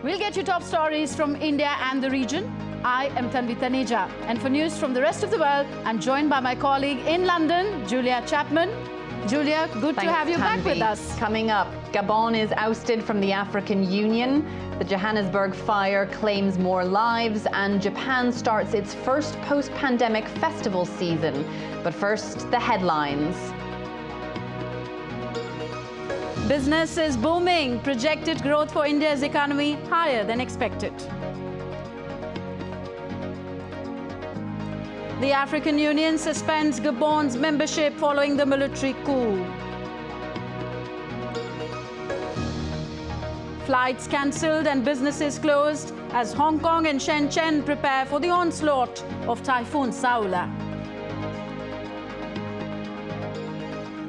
We'll get you top stories from India and the region. I am Tanvi Taneja, and for news from the rest of the world, I'm joined by my colleague in London, Julia Chapman. Julia, good to have you back with us. Coming up, Gabon is ousted from the African Union, the Johannesburg fire claims more lives, and Japan starts its first post-pandemic festival season. But first, the headlines. Business is booming. Projected growth for India's economy higher than expected. The African Union suspends Gabon's membership following the military coup. Flights cancelled and businesses closed as Hong Kong and Shenzhen prepare for the onslaught of Typhoon Soala.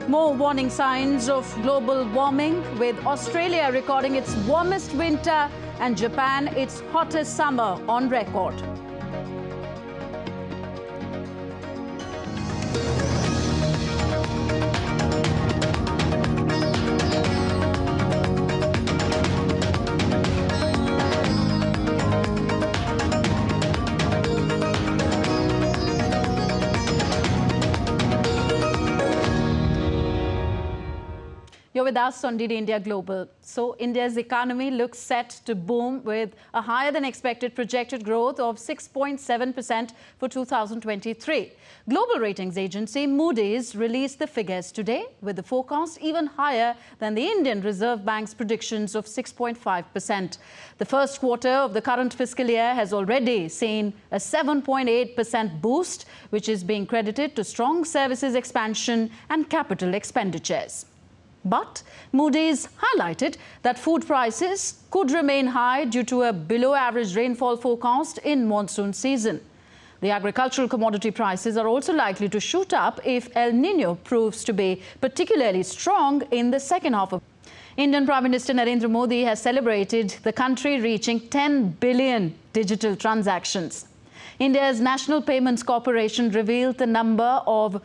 More warning signs of global warming, with Australia recording its warmest winter and Japan its hottest summer on record. You're with us on DD India Global. So India's economy looks set to boom with a higher than expected projected growth of 6.7% for 2023. Global ratings agency Moody's released the figures today, with the forecast even higher than the Indian Reserve Bank's predictions of 6.5%. The first quarter of the current fiscal year has already seen a 7.8% boost, which is being credited to strong services expansion and capital expenditures. But Moody's highlighted that food prices could remain high due to a below-average rainfall forecast in monsoon season. The agricultural commodity prices are also likely to shoot up if El Niño proves to be particularly strong in the second half of. Indian Prime Minister Narendra Modi has celebrated the country reaching 10 billion digital transactions. India's National Payments Corporation revealed the number of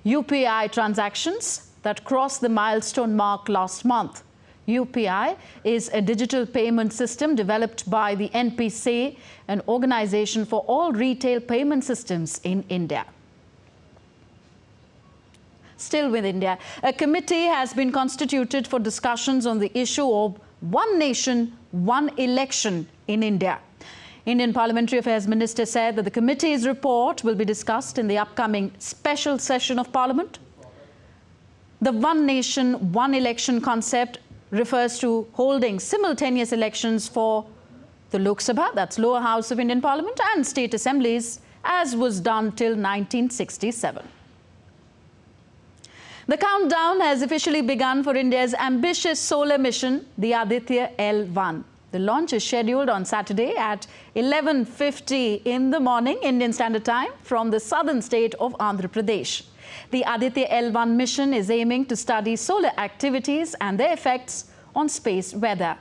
UPI transactions that crossed the milestone mark last month. UPI is a digital payment system developed by the NPC, an organization for all retail payment systems in India. Still with India, a committee has been constituted for discussions on the issue of one nation, one election in India. Indian Parliamentary Affairs Minister said that the committee's report will be discussed in the upcoming special session of Parliament. The one nation, one election concept refers to holding simultaneous elections for the Lok Sabha, that's lower house of Indian Parliament, and state assemblies, as was done till 1967. The countdown has officially begun for India's ambitious solar mission, the Aditya L1. The launch is scheduled on Saturday at 11:50 in the morning, Indian Standard Time, from the southern state of Andhra Pradesh. The Aditya L1 mission is aiming to study solar activities and their effects on space weather.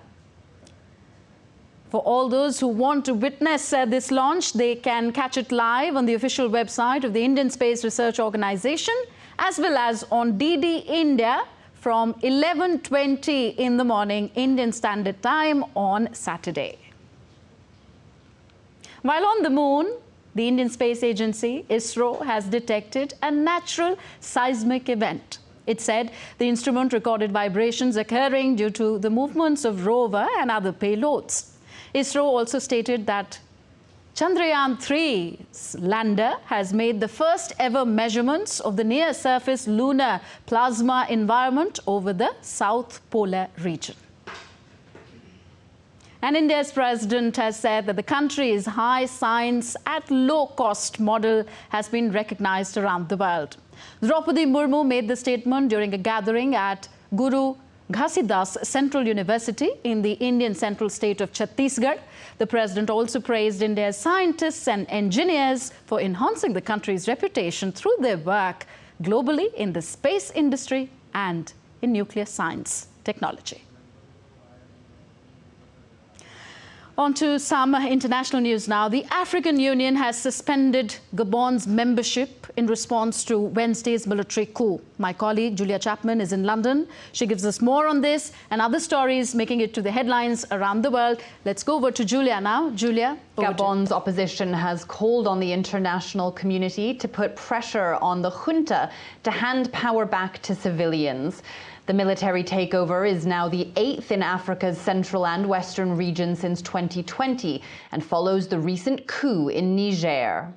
For all those who want to witness this launch, they can catch it live on the official website of the Indian Space Research Organization, as well as on DD India from 11:20 in the morning, Indian Standard Time on Saturday. While on the moon, the Indian Space Agency, ISRO, has detected a natural seismic event. It said the instrument recorded vibrations occurring due to the movements of rover and other payloads. ISRO also stated that Chandrayaan-3's lander has made the first ever measurements of the near-surface lunar plasma environment over the South Polar region. And India's president has said that the country's high science at low cost model has been recognized around the world. Draupadi Murmu made the statement during a gathering at Guru Ghasidas Central University in the Indian central state of Chhattisgarh. The president also praised India's scientists and engineers for enhancing the country's reputation through their work globally in the space industry and in nuclear science technology. On to some international news now. The African Union has suspended Gabon's membership in response to Wednesday's military coup. My colleague Julia Chapman is in London. She gives us more on this and other stories making it to the headlines around the world. Let's go over to Julia now. Julia, Gabon's opposition has called on the international community to put pressure on the junta to hand power back to civilians. The military takeover is now the 8th in Africa's central and western region since 2020 and follows the recent coup in Niger.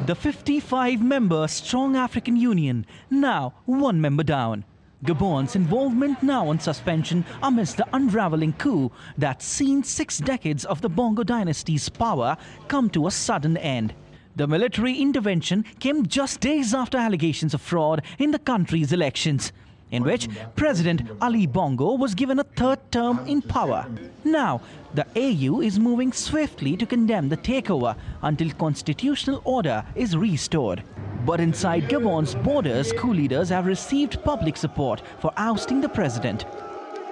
The 55-member strong African Union, now one member down. Gabon's involvement now on suspension amidst the unraveling coup that's seen 6 decades of the Bongo dynasty's power come to a sudden end. The military intervention came just days after allegations of fraud in the country's elections, in which President Ali Bongo was given a 3rd term in power. Now, the AU is moving swiftly to condemn the takeover until constitutional order is restored. But inside Gabon's borders, coup leaders have received public support for ousting the president.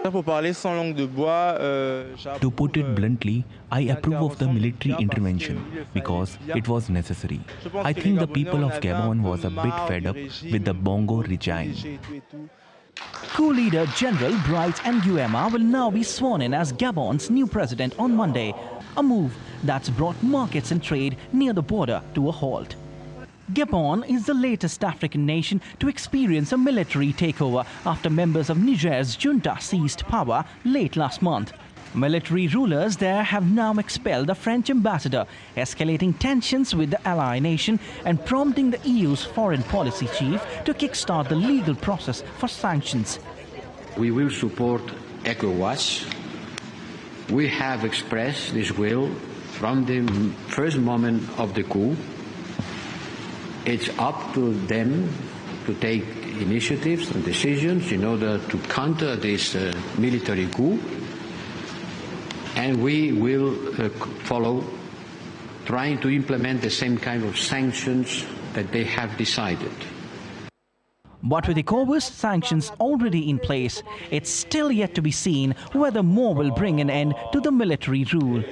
To put it bluntly, I approve of the military intervention because it was necessary. I think the people of Gabon was a bit fed up with the Bongo regime. Coup leader General Bright Nguema will now be sworn in as Gabon's new president on Monday, a move that's brought markets and trade near the border to a halt. Gabon is the latest African nation to experience a military takeover after members of Niger's junta seized power late last month. Military rulers there have now expelled the French ambassador, escalating tensions with the ally nation and prompting the EU's foreign policy chief to kickstart the legal process for sanctions. We will support ECOWAS. We have expressed this will from the first moment of the coup. It's up to them to take initiatives and decisions in order to counter this military coup. And we will follow, trying to implement the same kind of sanctions that they have decided. But with ECOWAS sanctions already in place, it's still yet to be seen whether more will bring an end to the military rule.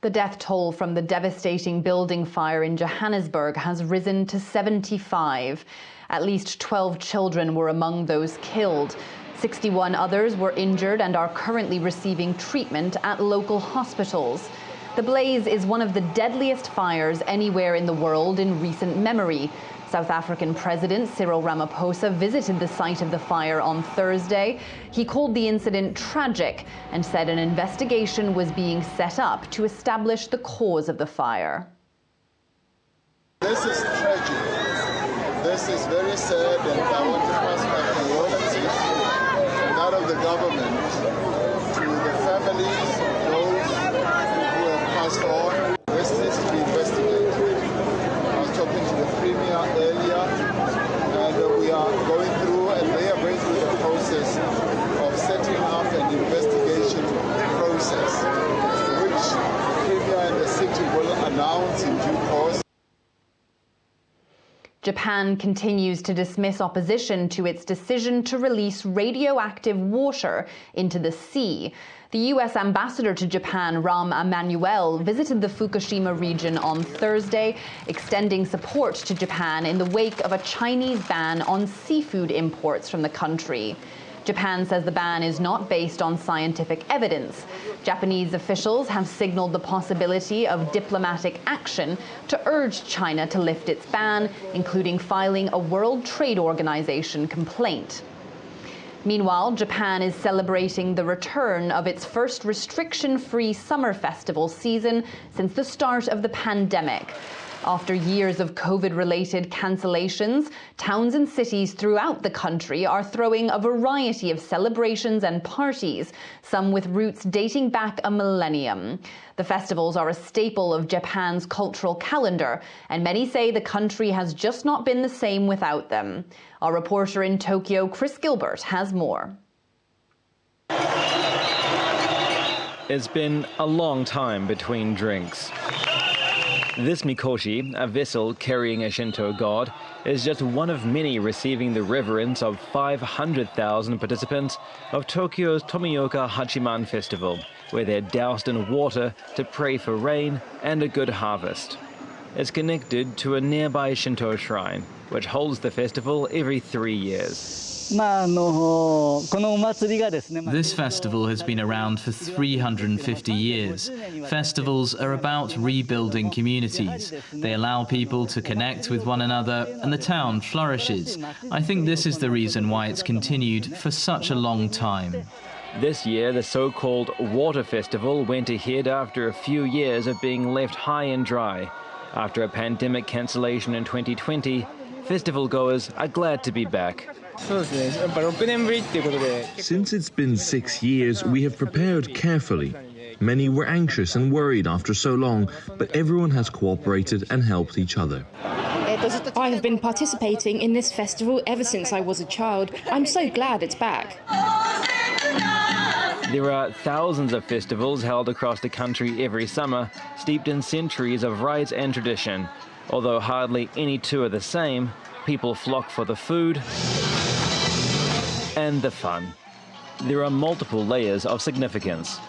The death toll from the devastating building fire in Johannesburg has risen to 75. At least 12 children were among those killed. 61 others were injured and are currently receiving treatment at local hospitals. The blaze is one of the deadliest fires anywhere in the world in recent memory. South African President Cyril Ramaphosa visited the site of the fire on Thursday. He called the incident tragic and said an investigation was being set up to establish the cause of the fire. This is tragic. This is very sad, and I want to pass my condolences from that of the government to the families of those who have passed on. This needs to be investigated. I was talking to the Premier earlier, and we are going through, and they are going through the process of setting up an investigation process, which the Premier and the city will announce in due course. Japan continues to dismiss opposition to its decision to release radioactive water into the sea. The U.S. ambassador to Japan, Rahm Emanuel, visited the Fukushima region on Thursday, extending support to Japan in the wake of a Chinese ban on seafood imports from the country. Japan says the ban is not based on scientific evidence. Japanese officials have signaled the possibility of diplomatic action to urge China to lift its ban, including filing a World Trade Organization complaint. Meanwhile, Japan is celebrating the return of its first restriction-free summer festival season since the start of the pandemic. After years of COVID-related cancellations, towns and cities throughout the country are throwing a variety of celebrations and parties, some with roots dating back a millennium. The festivals are a staple of Japan's cultural calendar, and many say the country has just not been the same without them. Our reporter in Tokyo, Chris Gilbert, has more. It's been a long time between drinks. This mikoshi, a vessel carrying a Shinto god, is just one of many receiving the reverence of 500,000 participants of Tokyo's Tomioka Hachiman Festival, where they're doused in water to pray for rain and a good harvest. It's connected to a nearby Shinto shrine, which holds the festival every 3 years. This festival has been around for 350 years. Festivals are about rebuilding communities. They allow people to connect with one another and the town flourishes. I think this is the reason why it's continued for such a long time. This year, the so-called Water Festival went ahead after a few years of being left high and dry. After a pandemic cancellation in 2020, festival goers are glad to be back. Since it's been 6 years, we have prepared carefully. Many were anxious and worried after so long, but everyone has cooperated and helped each other. I have been participating in this festival ever since I was a child. I'm so glad it's back. There are thousands of festivals held across the country every summer, steeped in centuries of rites and tradition. Although hardly any two are the same, people flock for the food and the fun. There are multiple layers of significance.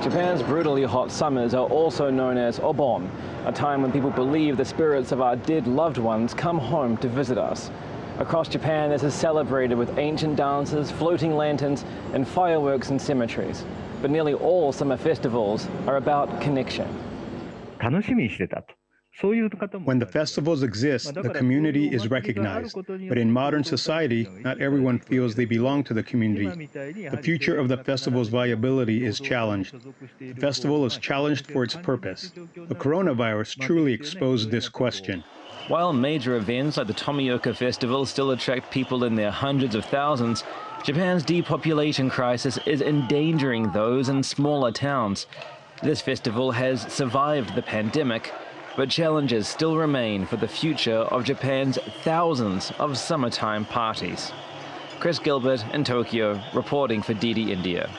Japan's brutally hot summers are also known as Obon, a time when people believe the spirits of our dead loved ones come home to visit us. Across Japan, this is celebrated with ancient dances, floating lanterns, and fireworks in cemeteries. But nearly all summer festivals are about connection. When the festivals exist, the community is recognized. But in modern society, not everyone feels they belong to the community. The future of the festival's viability is challenged. The festival is challenged for its purpose. The coronavirus truly exposed this question. While major events like the Tomioka Festival still attract people in their hundreds of thousands, Japan's depopulation crisis is endangering those in smaller towns. This festival has survived the pandemic, but challenges still remain for the future of Japan's thousands of summertime parties. Chris Gilbert in Tokyo, reporting for DD India.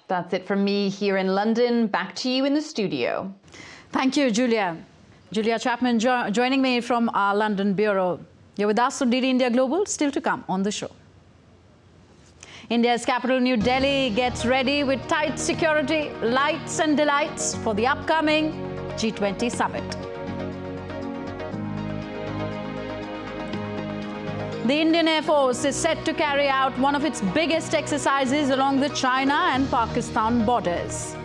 That's it from me here in London. Back to you in the studio. Thank you, Julia. Julia Chapman joining me from our London bureau. You're with us on DD India Global, still to come on the show. India's capital, New Delhi, gets ready with tight security, lights and delights for the upcoming G20 Summit. The Indian Air Force is set to carry out one of its biggest exercises along the China and Pakistan borders.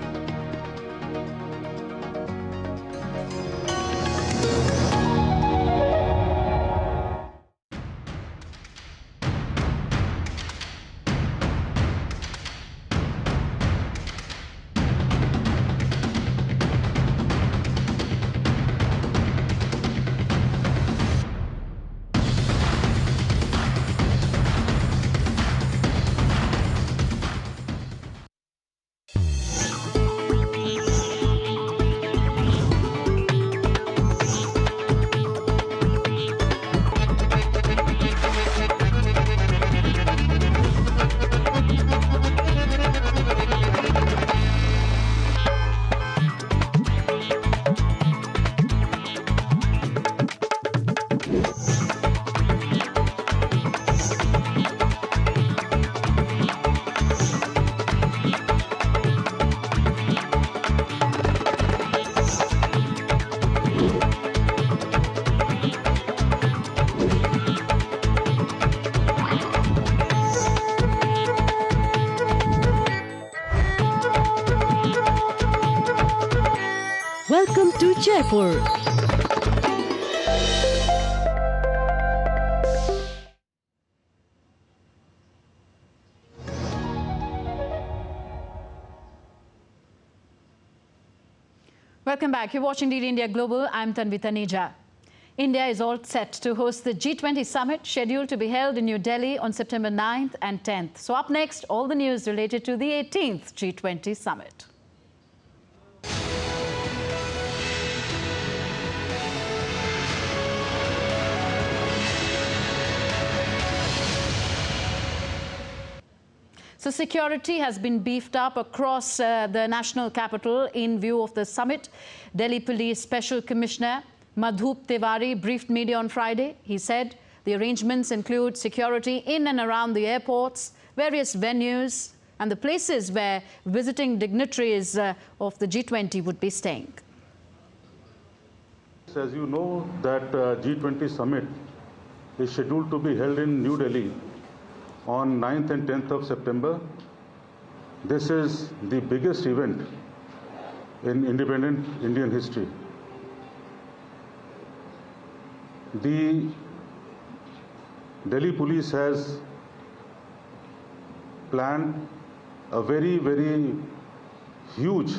Welcome to Jaipur. Welcome back. You're watching DD India Global. I'm Tanvi Taneja. India is all set to host the G20 Summit, scheduled to be held in New Delhi on September 9th and 10th. So up next, all the news related to the 18th G20 Summit. So security has been beefed up across the national capital in view of the summit. Delhi Police Special Commissioner Madhup Tiwari briefed media on Friday. He said the arrangements include security in and around the airports, various venues, and the places where visiting dignitaries of the G20 would be staying. As you know, that G20 Summit is scheduled to be held in New Delhi on 9th and 10th of September. This is the biggest event in independent Indian history. The Delhi police has planned a very, very huge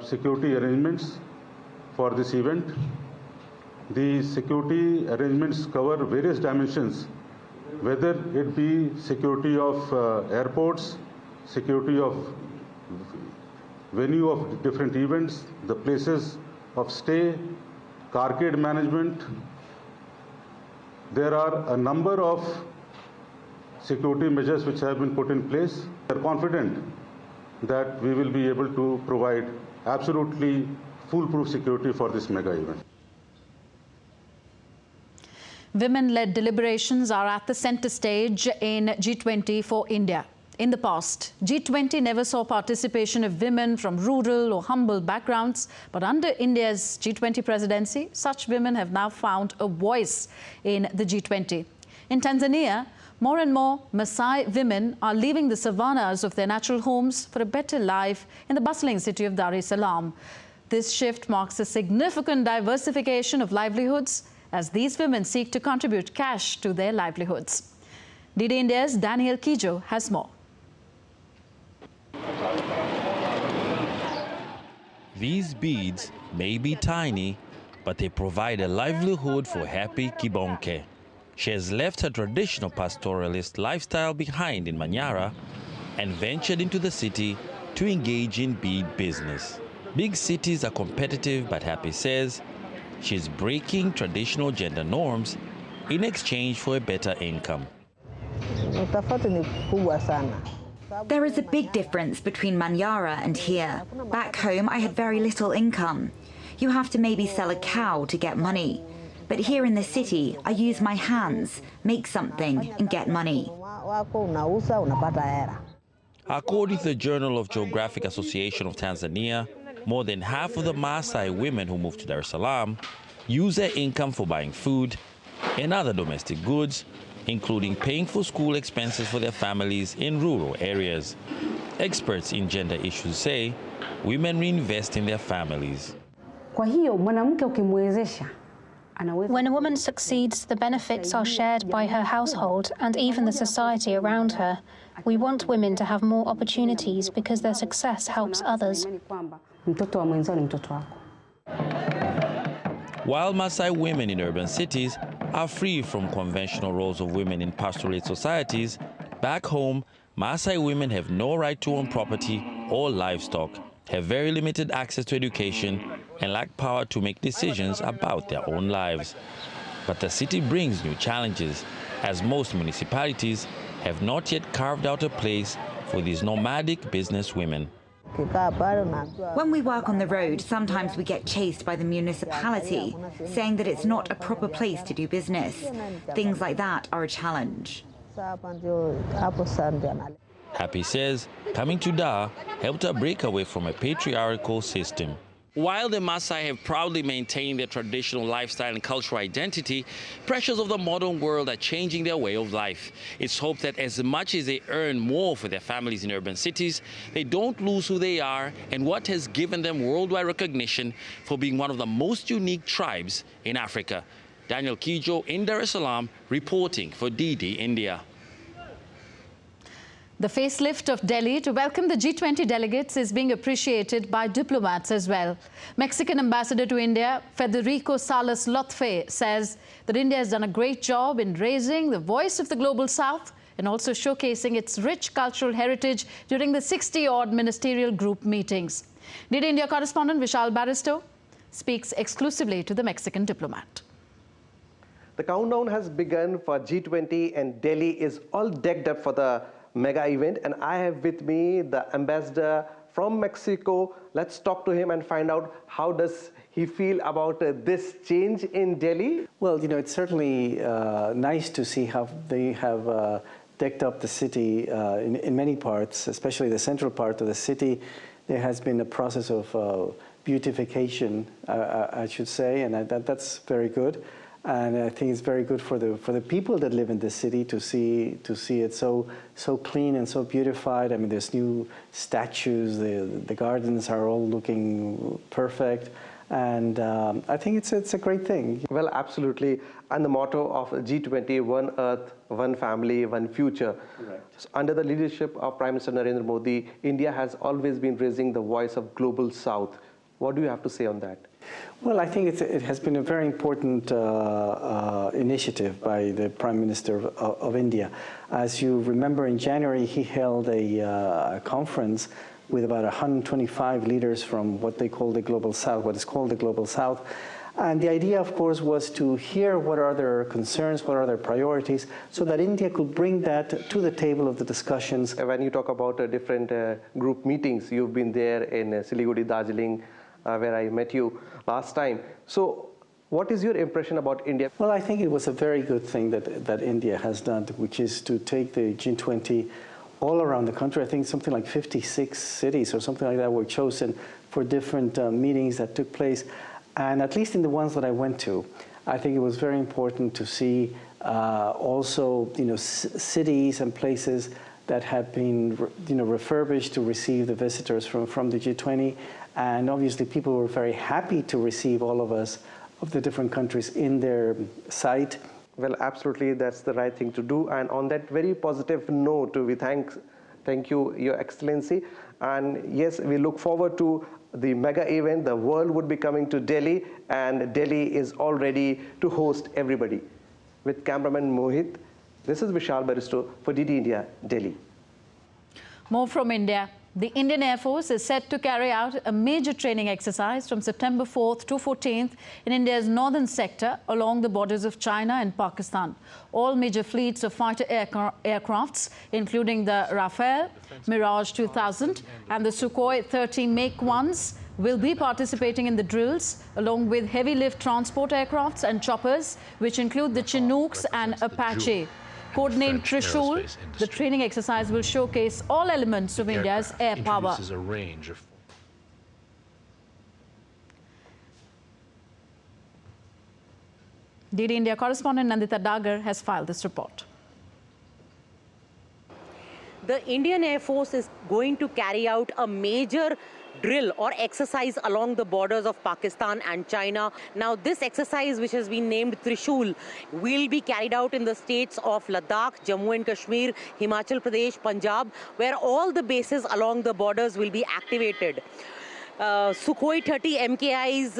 security arrangements for this event. The security arrangements cover various dimensions, whether it be security of airports, security of venue of different events, the places of stay, carcade management. There are a number of security measures which have been put in place. We are confident that we will be able to provide absolutely foolproof security for this mega event. Women-led deliberations are at the centre stage in G20 for India. In the past, G20 never saw participation of women from rural or humble backgrounds, but under India's G20 presidency, such women have now found a voice in the G20. In Tanzania, more and more Maasai women are leaving the savannas of their natural homes for a better life in the bustling city of Dar es Salaam. This shift marks a significant diversification of livelihoods as these women seek to contribute cash to their livelihoods. DD India's Daniel Kijo has more. These beads may be tiny, but they provide a livelihood for Happy Kibonke. She has left her traditional pastoralist lifestyle behind in Manyara and ventured into the city to engage in bead business. Big cities are competitive, but Happy says she's breaking traditional gender norms in exchange for a better income. There is a big difference between Manyara and here. Back home, I had very little income. You have to maybe sell a cow to get money. But here in the city, I use my hands, make something, and get money. According to the Journal of Geographic Association of Tanzania, more than half of the Maasai women who moved to Dar es Salaam use their income for buying food and other domestic goods, including paying for school expenses for their families in rural areas. Experts in gender issues say women reinvest in their families. When a woman succeeds, the benefits are shared by her household and even the society around her. We want women to have more opportunities because their success helps others. While Maasai women in urban cities are free from conventional roles of women in pastoralist societies, back home, Maasai women have no right to own property or livestock, have very limited access to education, and lack power to make decisions about their own lives. But the city brings new challenges, as most municipalities have not yet carved out a place for these nomadic business women. When we work on the road, sometimes we get chased by the municipality, saying that it's not a proper place to do business. Things like that are a challenge. Happy says coming to Dar helped her break away from a patriarchal system. While the Maasai have proudly maintained their traditional lifestyle and cultural identity, pressures of the modern world are changing their way of life. It's hoped that as much as they earn more for their families in urban cities, they don't lose who they are and what has given them worldwide recognition for being one of the most unique tribes in Africa. Daniel Kijo in Dar es Salaam reporting for DD India. The facelift of Delhi to welcome the G20 delegates is being appreciated by diplomats as well. Mexican ambassador to India, Federico Salas Lotfe, says that India has done a great job in raising the voice of the Global South and also showcasing its rich cultural heritage during the 60-odd ministerial group meetings. DD India correspondent Vishal Baristo speaks exclusively to the Mexican diplomat. The countdown has begun for G20 and Delhi is all decked up for the mega event, and I have with me the ambassador from Mexico. Let's talk to him and find out how does he feel about this change in Delhi. Well, you know, it's certainly nice to see how they have decked up the city in many parts, especially the central part of the city. There has been a process of beautification, I should say, and that's very good. And I think it's very good for the people that live in the city to see it so clean and so beautified. I mean, there's new statues. The gardens are all looking perfect, and I think it's a great thing. Well, absolutely. And the motto of G20: One Earth, One Family, One Future. Right. So under the leadership of Prime Minister Narendra Modi, India has always been raising the voice of Global South. What do you have to say on that? Well, I think it has been a very important initiative by the Prime Minister of India. As you remember, in January, he held a conference with about 125 leaders from what they call the Global South, what is called the Global South. And the idea, of course, was to hear what are their concerns, what are their priorities, so that India could bring that to the table of the discussions. When you talk about different group meetings, you've been there in Siliguri, Darjeeling, where I met you last time. So what is your impression about India? Well, I think it was a very good thing that India has done, which is to take the G20 all around the country. I think something like 56 cities or something like that were chosen for different meetings that took place. And at least in the ones that I went to, I think it was very important to see also, you know, cities and places that have been, you know, refurbished to receive the visitors from the G20. And obviously people were very happy to receive all of us of the different countries in their site. Well, absolutely, that's the right thing to do. And on that very positive note, we thank you, Your Excellency. And yes, we look forward to the mega event. The world would be coming to Delhi, and Delhi is all ready to host everybody. With cameraman Mohit, this is Vishal Baristo for DD India, Delhi. More from India. The Indian Air Force is set to carry out a major training exercise from September 4th to 14th in India's northern sector along the borders of China and Pakistan. All major fleets of fighter aircrafts, including the Rafale, Mirage 2000 and the Sukhoi 30 Make-1s, will be participating in the drills, along with heavy lift transport aircrafts and choppers, which include the Chinooks and Apache. Codenamed Trishul, the training exercise will showcase all elements of India's air power. DD India correspondent Nandita Dagar has filed this report. The Indian Air Force is going to carry out a major drill or exercise along the borders of Pakistan and China. Now, this exercise, which has been named Trishul, will be carried out in the states of Ladakh, Jammu and Kashmir, Himachal Pradesh, Punjab, where all the bases along the borders will be activated. Sukhoi 30 MKIs,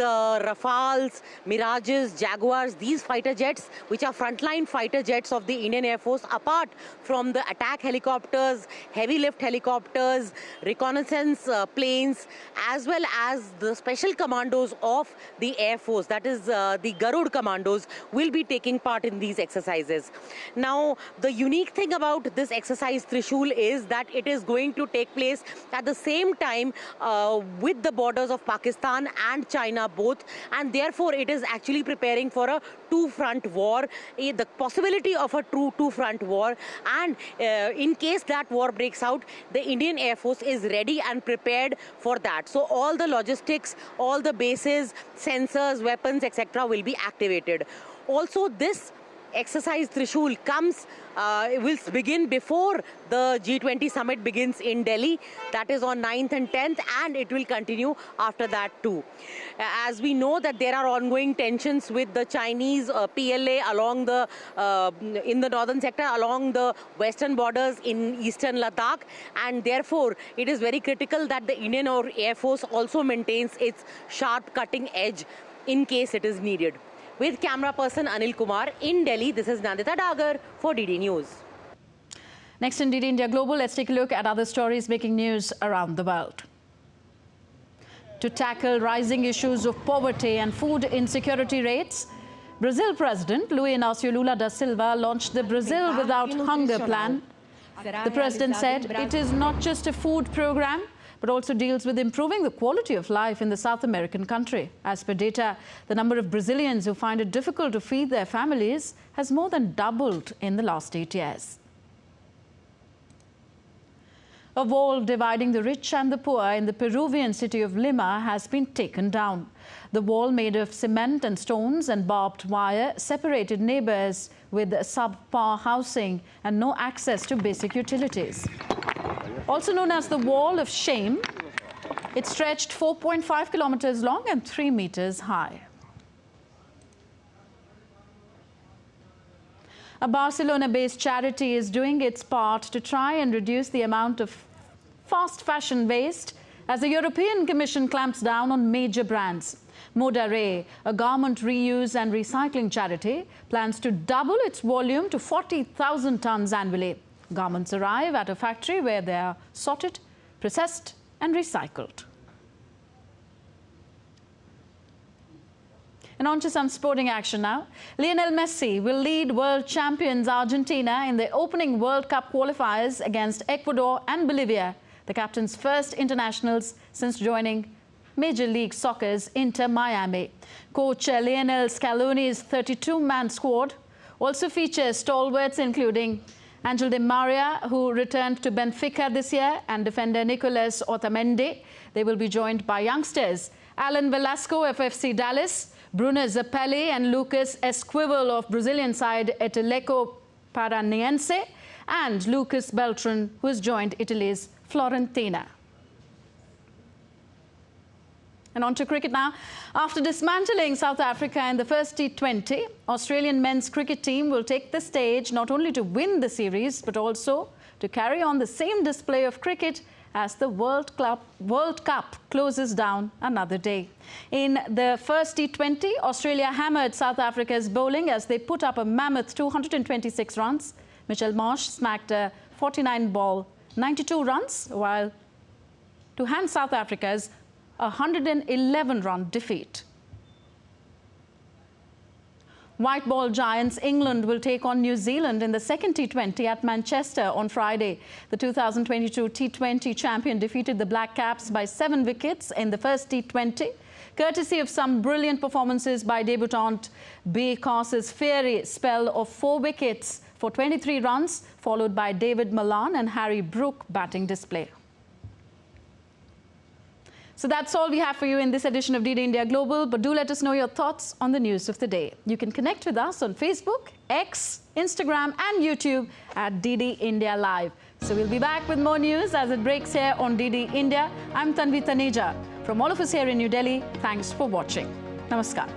Rafales, Mirages, Jaguars, these fighter jets, which are frontline fighter jets of the Indian Air Force, apart from the attack helicopters, heavy lift helicopters, reconnaissance planes, as well as the special commandos of the Air Force, that is the Garud commandos, will be taking part in these exercises. Now, the unique thing about this exercise Trishul is that it is going to take place at the same time with the borders of Pakistan and China both, and therefore it is actually preparing for a two-front war, the possibility of a true two-front war, and in case that war breaks out, the Indian Air Force is ready and prepared for that. So all the logistics, all the bases, sensors, weapons, etc. will be activated. Also, this exercise Trishul will begin before the G20 Summit begins in Delhi. That is on 9th and 10th, and it will continue after that too. As we know that there are ongoing tensions with the Chinese PLA along the in the northern sector, along the western borders in eastern Ladakh, and therefore it is very critical that the Indian Air Force also maintains its sharp cutting edge in case it is needed. With camera person Anil Kumar in Delhi, this is Nandita Dagar for DD News. Next in DD India Global, let's take a look at other stories making news around the world. To tackle rising issues of poverty and food insecurity rates, Brazil President Luiz Inácio Lula da Silva launched the Brazil Without Hunger plan. The president said it is not just a food program, but also deals with improving the quality of life in the South American country. As per data, the number of Brazilians who find it difficult to feed their families has more than doubled in the last 8 years. A wall dividing the rich and the poor in the Peruvian city of Lima has been taken down. The wall, made of cement and stones and barbed wire, separated neighbors with subpar housing and no access to basic utilities. Also known as the Wall of Shame, it stretched 4.5 kilometers long and 3 meters high. A Barcelona-based charity is doing its part to try and reduce the amount of fast fashion waste as the European Commission clamps down on major brands. Moody, a garment reuse and recycling charity, plans to double its volume to 40,000 tons annually. Garments arrive at a factory where they are sorted, processed and recycled. And on to some sporting action now. Lionel Messi will lead world champions Argentina in the opening World Cup qualifiers against Ecuador and Bolivia, the captain's first internationals since joining Major League Soccer's Inter Miami. Coach Lionel Scaloni's 32-man squad also features stalwarts including Angel Di Maria, who returned to Benfica this year, and defender Nicolas Otamendi. They will be joined by youngsters Alan Velasco of FC Dallas, Bruno Zappelli and Lucas Esquivel of Brazilian side Atlético Paranaense, and Lucas Beltran, who has joined Italy's Fiorentina. And on to cricket now. After dismantling South Africa in the first T20, Australian men's cricket team will take the stage not only to win the series, but also to carry on the same display of cricket as the World Cup closes down another day. In the first T20, Australia hammered South Africa's bowling as they put up a mammoth 226 runs. Mitchell Marsh smacked a 49-ball 92 runs, while to hand South Africa's 111-run defeat. White ball giants England will take on New Zealand in the second T20 at Manchester on Friday. The 2022 T20 champion defeated the Black Caps by 7 wickets in the first T20, courtesy of some brilliant performances by debutant B. Carse's fiery spell of 4 wickets for 23 runs, followed by David Malan and Harry Brook batting display. So that's all we have for you in this edition of DD India Global, but do let us know your thoughts on the news of the day. You can connect with us on Facebook, X, Instagram and YouTube at DD India Live. So we'll be back with more news as it breaks here on DD India. I'm Tanvi Taneja. From all of us here in New Delhi, thanks for watching. Namaskar.